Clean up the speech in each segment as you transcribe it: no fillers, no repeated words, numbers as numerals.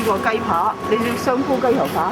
呢個雞扒，你要香菇雞頭扒。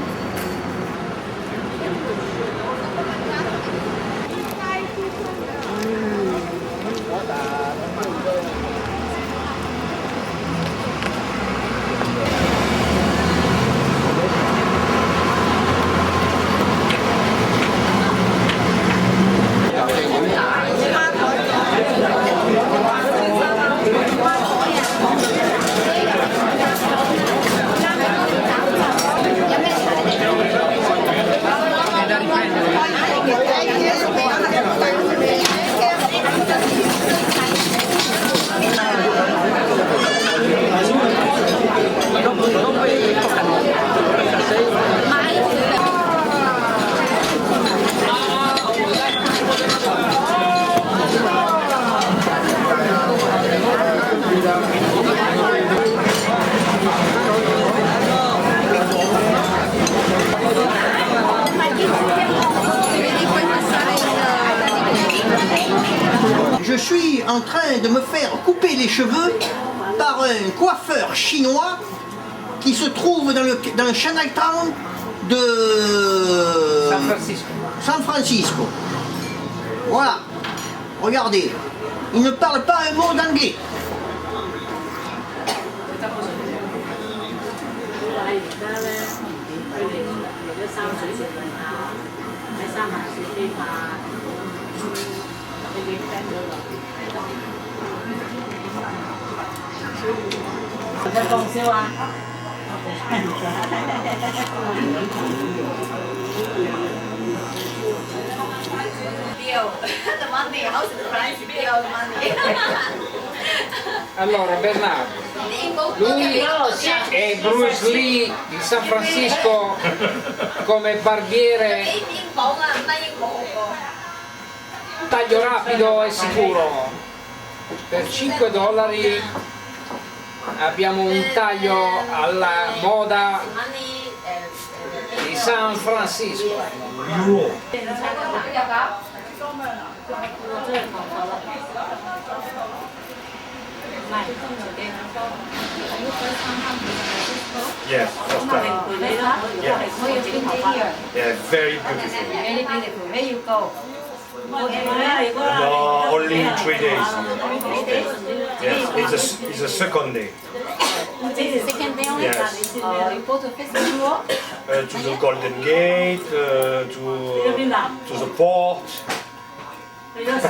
Je suis en train de me faire couper les cheveux par un coiffeur chinois qui se trouve dans le Chinatown de San Francisco. Voilà, regardez, il ne parle pas un mot d'anglais. Allora Bernardo, lui è Bruce Lee di San Francisco come barbiere, taglio rapido e sicuro. Per $5 abbiamo un taglio alla moda di San Francisco. Yes, first time. Yeah, very beautiful. Very beautiful. Where you go? No, only 3 days. Yes, it's a second day. This is second day only. Yes. You go to festival. To the Golden Gate, to the port. Yes.